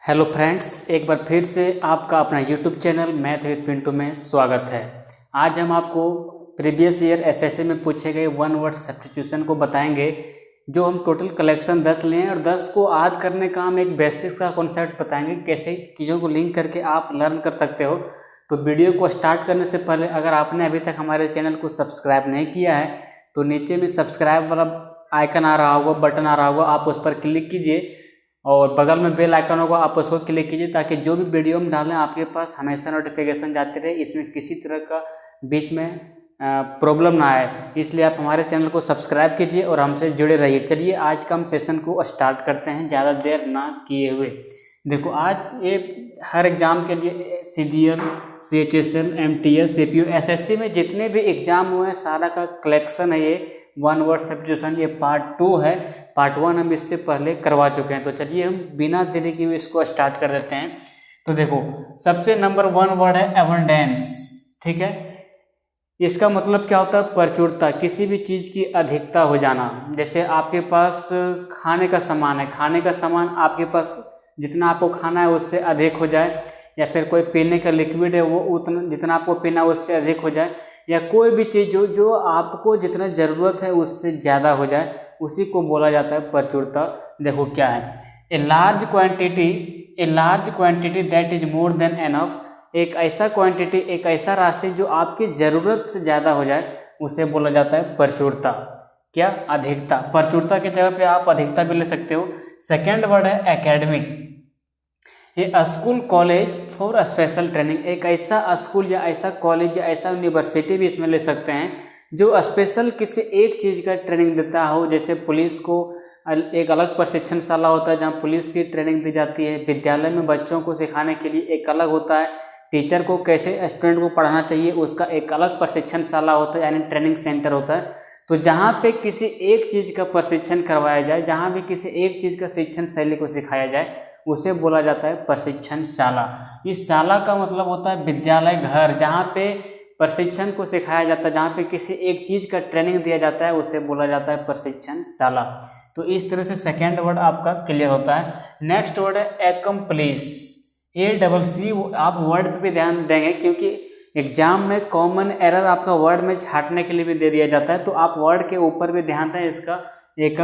Hello friends, एक बार फिर से आपका अपना YouTube channel math with Pintu में स्वागत है। आज हम आपको प्रीवियस ईयर एसएससी में पूछे गए वन वर्ड सब्स्टिट्यूशन को बताएंगे। जो हम टोटल कलेक्शन 10 लिए हैं और 10 को ऐड करने का हम एक बेसिक्स का कॉन्सेप्ट बताएंगे, कैसे चीज़ों को लिंक करके आप लर्न कर सकते हो। तो वीडियो को स्टार्ट करने से पहले अगर आपने अभी तक हमारे चैनल को सब्सक्राइब नहीं किया है तो नीचे में सब्सक्राइब वाला आइकन आ रहा होगा, बटन आ रहा होगा, आप उस पर क्लिक कीजिए और बगल में बेल आइकन होगा, आप उसको क्लिक कीजिए ताकि जो भी वीडियो हम डालें आपके पास हमेशा नोटिफिकेशन जाते रहे। इसमें किसी तरह का बीच में प्रॉब्लम ना आए, इसलिए आप हमारे चैनल को सब्सक्राइब कीजिए और हमसे जुड़े रहिए। चलिए आज का हम सेशन को स्टार्ट करते हैं ज़्यादा देर ना किए हुए। देखो, आज ये हर एग्ज़ाम के लिए CGL, CHSL, MTS, CPU, SSC में जितने भी एग्ज़ाम हुए हैं सारा का कलेक्शन है ये वन वर्ड सब्स्टिट्यूशन। ये पार्ट 2 है, पार्ट 1 हम इससे पहले करवा चुके हैं। तो चलिए हम बिना देरी किए हुए इसको स्टार्ट कर देते हैं। तो देखो, सबसे नंबर 1 वर्ड है एबंडेंस। ठीक है, इसका मतलब क्या होता है? प्रचुरता, किसी भी चीज़ की अधिकता हो जाना। जैसे आपके पास खाने का सामान है, खाने का सामान आपके पास जितना आपको खाना है उससे अधिक हो जाए, या फिर कोई पीने का लिक्विड है वो उतना जितना आपको पीना है उससे अधिक हो जाए, या कोई भी चीज़ जो आपको जितना ज़रूरत है उससे ज़्यादा हो जाए, उसी को बोला जाता है प्रचुरता। देखो क्या है, a large quantity that is more than enough. एक ऐसा क्वांटिटी, एक ऐसा राशि जो आपकी ज़रूरत से ज़्यादा हो जाए उसे बोला जाता है प्रचुरता। क्या? अधिकता। प्रचुरता की जगह पे आप अधिकता भी ले सकते हो। सेकेंड वर्ड है एकेडमिक। ये school, college for special training. एक ऐसा स्कूल या ऐसा कॉलेज या ऐसा यूनिवर्सिटी भी इसमें ले सकते हैं जो स्पेशल किसी एक चीज़ का ट्रेनिंग देता हो। जैसे पुलिस को एक अलग प्रशिक्षणशाला होता है जहाँ पुलिस की ट्रेनिंग दी जाती है। विद्यालय में बच्चों को सिखाने के लिए एक अलग होता है। टीचर को कैसे स्टूडेंट को पढ़ाना चाहिए उसका एक अलग प्रशिक्षणशाला होता है, यानी ट्रेनिंग सेंटर होता है। तो जहाँ पे किसी एक चीज़ का प्रशिक्षण करवाया जाए, जहाँ भी किसी एक चीज़ का शिक्षण शैली को सिखाया जाए उसे बोला जाता है प्रशिक्षणशाला। इस शाला का मतलब होता है विद्यालय, घर, जहाँ पे प्रशिक्षण को सिखाया जाता है, जहाँ पे किसी एक चीज़ का ट्रेनिंग दिया जाता है उसे बोला जाता है प्रशिक्षणशाला। तो इस तरह से सेकेंड वर्ड आपका क्लियर होता है। नेक्स्ट वर्ड है एकम्प्लिश। ACC। आप वर्ड पे भी ध्यान देंगे क्योंकि एग्जाम में कॉमन एरर आपका वर्ड में छांटने के लिए भी दे दिया जाता है, तो आप वर्ड के ऊपर भी ध्यान दें इसका एक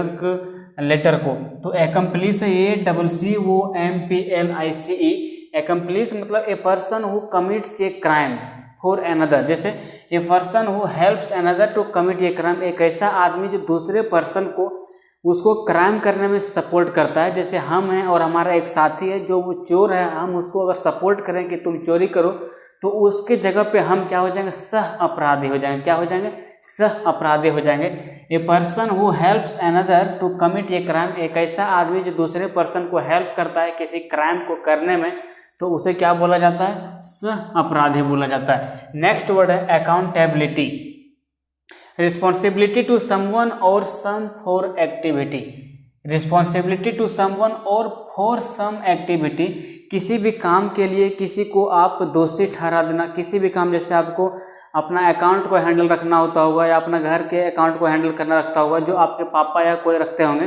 लेटर को। तो एकम्प्लिश है ACCOMPLICE। एकम्प्लिश मतलब a person who commits a crime for another. जैसे a person who helps another to commit a crime, एक ऐसा आदमी जो दूसरे पर्सन को उसको क्राइम करने में सपोर्ट करता है। जैसे हम हैं और हमारा एक साथी है जो वो चोर है, हम उसको अगर सपोर्ट करें कि तुम चोरी करो तो उसके जगह पे हम क्या हो जाएंगे? सह अपराधी हो जाएंगे। क्या हो जाएंगे? सह अपराधी हो जाएंगे। A person who helps another to commit a crime, एक ऐसा आदमी जो दूसरे पर्सन को हेल्प करता है किसी क्राइम को करने में, तो उसे क्या बोला जाता है? सह अपराधी बोला जाता है। नेक्स्ट वर्ड है accountability. Responsibility to someone or some for activity. Responsibility to someone or for some activity, किसी भी काम के लिए किसी को आप दोषी ठहरा देना। किसी भी काम, जैसे आपको अपना अकाउंट को हैंडल रखना होता होगा या अपना घर के अकाउंट को हैंडल करना रखता होगा, जो आपके पापा या कोई रखते होंगे,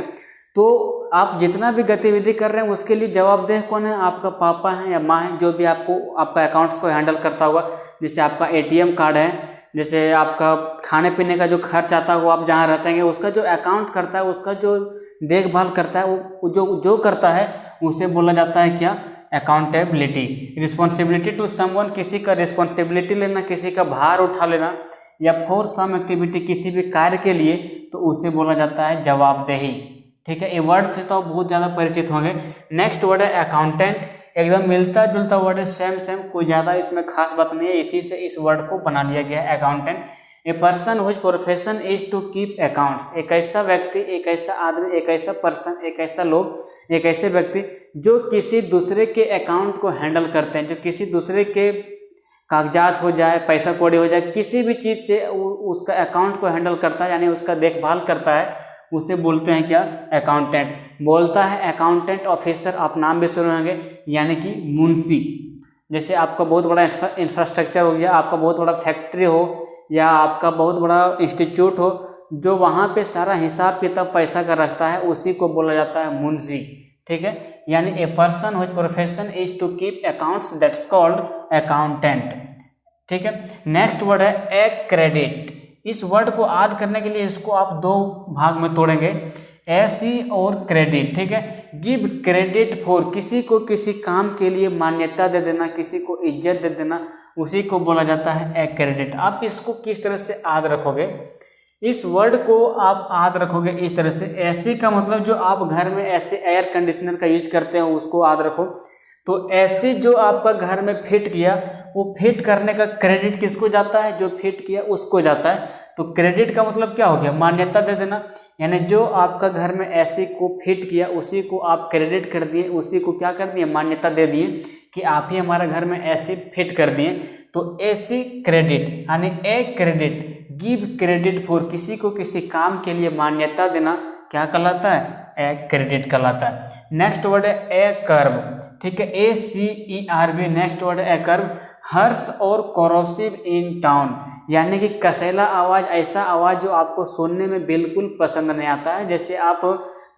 तो आप जितना भी गतिविधि कर रहे हैं उसके लिए जवाबदेह कौन है? आपका पापा है या माँ है, जो भी आपको आपका अकाउंट्स को हैंडल करता होगा। जैसे आपका ATM कार्ड है, जैसे आपका खाने पीने का जो खर्च आता है वो आप जहाँ रहते हैं उसका जो अकाउंट करता है, उसका जो देखभाल करता है, वो जो करता है उसे बोला जाता है क्या? अकाउंटेबिलिटी। रिस्पॉन्सिबिलिटी टू समवन, किसी का रिस्पॉन्सिबिलिटी लेना, किसी का भार उठा लेना, या फॉर सम एक्टिविटी, किसी भी कार्य के लिए, तो उसे बोला जाता है जवाबदेही। ठीक है, ये वर्ड से तो बहुत ज़्यादा परिचित होंगे। नेक्स्ट वर्ड है अकाउंटेंट। एकदम मिलता जुलता वर्ड है, सेम, कोई ज़्यादा इसमें खास बात नहीं है, इसी से इस वर्ड को बना लिया गया है accountant. A person whose profession is to keep accounts. एक ऐसा व्यक्ति, एक ऐसा आदमी, एक ऐसा पर्सन, एक ऐसा लोग, एक ऐसे व्यक्ति जो किसी दूसरे के अकाउंट को हैंडल करते हैं, जो किसी दूसरे के कागजात हो जाए, पैसा कौड़ी हो जाए, किसी भी चीज़ से उसका अकाउंट को हैंडल करता है, यानी उसका देखभाल करता है, उसे बोलते हैं क्या? अकाउंटेंट। बोलता है अकाउंटेंट ऑफिसर, आप नाम भी सुने होंगे, यानी कि मुंशी। जैसे आपका बहुत बड़ा इंफ्रास्ट्रक्चर हो गया, आपका बहुत बड़ा फैक्ट्री हो या आपका बहुत बड़ा इंस्टीट्यूट हो, जो वहाँ पे सारा हिसाब किताब पैसा का रखता है, उसी को बोला जाता है मुंशी। ठीक है, यानी a person whose profession is to keep accounts that's called accountant. ठीक है, नेक्स्ट वर्ड है एक्रेडिट। इस वर्ड को याद करने के लिए इसको आप दो भाग में तोड़ेंगे, एसी और क्रेडिट। ठीक है, गिव क्रेडिट फॉर, किसी को किसी काम के लिए मान्यता दे देना, किसी को इज्जत दे देना, उसी को बोला जाता है एक्रेडिट। आप इसको किस तरह से याद रखोगे, इस वर्ड को आप याद रखोगे इस तरह से, एसी का मतलब जो आप घर में ऐसे एयर कंडीशनर का यूज करते हैं उसको याद रखो। तो ऐसे जो आपका घर में फिट किया, वो फिट करने का क्रेडिट किसको जाता है, जो फिट किया उसको जाता है। तो क्रेडिट का मतलब क्या हो गया, मान्यता दे देना, यानी जो आपका घर में एसी को फिट किया उसी को आप क्रेडिट कर दिए, उसी को क्या कर दिए, मान्यता दे दिए कि आप ही हमारा घर में एसी फिट कर दिए। तो एसी क्रेडिट यानी a credit, give credit for, किसी को किसी काम के लिए मान्यता देना क्या कहलाता है, ए क्रेडिट कहलाता है। नेक्स्ट वर्ड है ए कर्व। ठीक है, ACERV। नेक्स्ट वर्ड है ए कर्व, हर्ष और कोरोसिव इन टाउन, यानी कि कसैला आवाज़, ऐसा आवाज़ जो आपको सुनने में बिल्कुल पसंद नहीं आता है। जैसे आप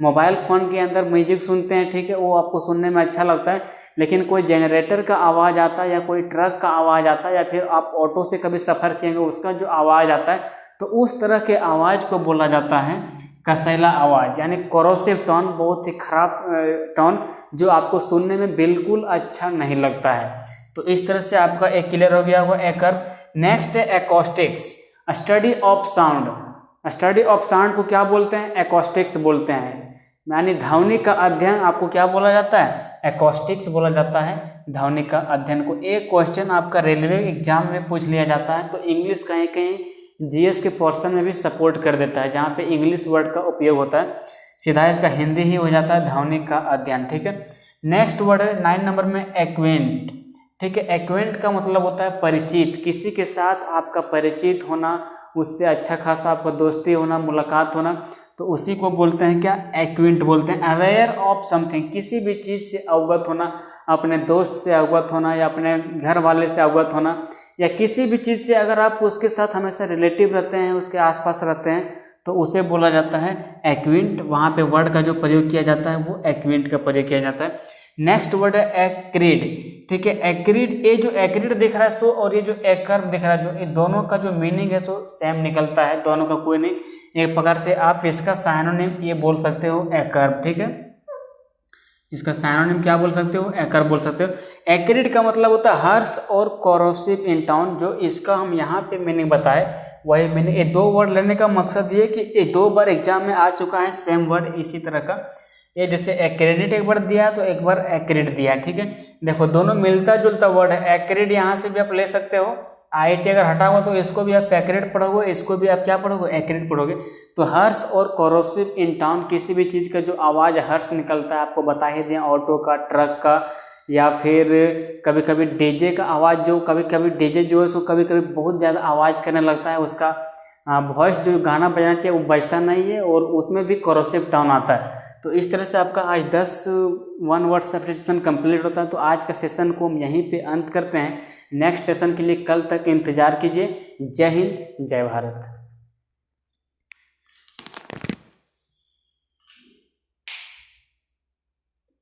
मोबाइल फ़ोन के अंदर म्यूजिक सुनते हैं, ठीक है, वो आपको सुनने में अच्छा लगता है, लेकिन कोई जनरेटर का आवाज़ आता है या कोई ट्रक का आवाज़ आता है या फिर आप ऑटो से कभी सफ़र किएंगे उसका जो आवाज़ आता है, तो उस तरह के आवाज़ को बोला जाता है कसैला आवाज़, यानी कोरोसिव टोन, बहुत ही खराब टोन जो आपको सुनने में बिल्कुल अच्छा नहीं लगता है। तो इस तरह से आपका एक क्लियर हो गया होगा एक कर्व। नेक्स्ट है acoustics, study of sound. Study of sound को क्या बोलते हैं, एकॉस्टिक्स बोलते हैं, यानी ध्वनि का अध्ययन आपको क्या बोला जाता है, एकॉस्टिक्स बोला जाता है ध्वनि का अध्ययन को। एक क्वेश्चन आपका रेलवे एग्जाम में पूछ लिया जाता है, तो इंग्लिश कहीं कहीं जीएस के पोर्शन में भी सपोर्ट कर देता है, जहाँ पे इंग्लिश वर्ड का उपयोग होता है, सीधा इसका हिंदी ही हो जाता है ध्वनि का अध्ययन। ठीक है, नेक्स्ट वर्ड है 9 नंबर में एक्वेंट। ठीक है, एक्वेंट का मतलब होता है परिचित, किसी के साथ आपका परिचित होना, उससे अच्छा खासा आपका दोस्ती होना, मुलाकात होना, तो उसी को बोलते हैं क्या, एक्वेंट बोलते हैं। अवेयर ऑफ समथिंग, किसी भी चीज़ से अवगत होना, अपने दोस्त से अवगत होना या अपने घर वाले से अवगत होना, या किसी भी चीज़ से अगर आप उसके साथ हमेशा रिलेटिव रहते हैं, उसके आसपास रहते हैं, तो उसे बोला जाता है एक्वेंट। वहाँ पे वर्ड का जो प्रयोग किया जाता है वो एक्वेंट का प्रयोग किया जाता है। नेक्स्ट वर्ड है एक्रीड। ठीक है, एक्रीड, ये जो एक्रीड दिख रहा है सो और ये जो एकर्व दिख रहा है, जो ये दोनों का जो मीनिंग है सो सेम निकलता है, दोनों का कोई नहीं, एक प्रकार से आप इसका साइनोनिम ये बोल सकते हो एकर्व। ठीक है, इसका साइनोनिम क्या बोल सकते हो, एकर्व बोल सकते हो। एक्रीड का मतलब होता है हर्ष और कोरोसिव इन टाउन, जो इसका हम यहाँ पे मीनिंग बताए वही मीनिंग। ये दो वर्ड लेने का मकसद ये कि ये 2 बार एग्जाम में आ चुका है सेम वर्ड इसी तरह का। ये जैसे एक्रेडिट एक बार दिया तो एक बार एक्रीड दिया। ठीक है, देखो दोनों मिलता जुलता वर्ड है। एक्रीड यहाँ से भी आप ले सकते हो, IIT अगर हटा हुआ तो इसको भी आप एक्रीड पढ़ोगे, इसको भी आप क्या पढ़ोगे, एक्रीड पढ़ोगे। तो हर्ष और कोरोसिव इन टाउन, किसी भी चीज़ का जो आवाज़ हर्ष निकलता है, आपको बता ही दिया, ऑटो का, ट्रक का, या फिर कभी कभी डीजे का आवाज़, जो कभी कभी डीजे जो है सो कभी कभी बहुत ज़्यादा आवाज़ करने लगता है, उसका वॉइस जो गाना बजाना चाहिए वो बजता नहीं है और उसमें भी कोरोसिव टोन आता है। तो इस तरह से आपका आज 10 वन वर्ड सब्स्टिट्यूशन कंप्लीट होता है। तो आज का सेशन को हम यहीं पे अंत करते हैं। नेक्स्ट सेशन के लिए कल तक इंतज़ार कीजिए। जय हिंद, जय भारत।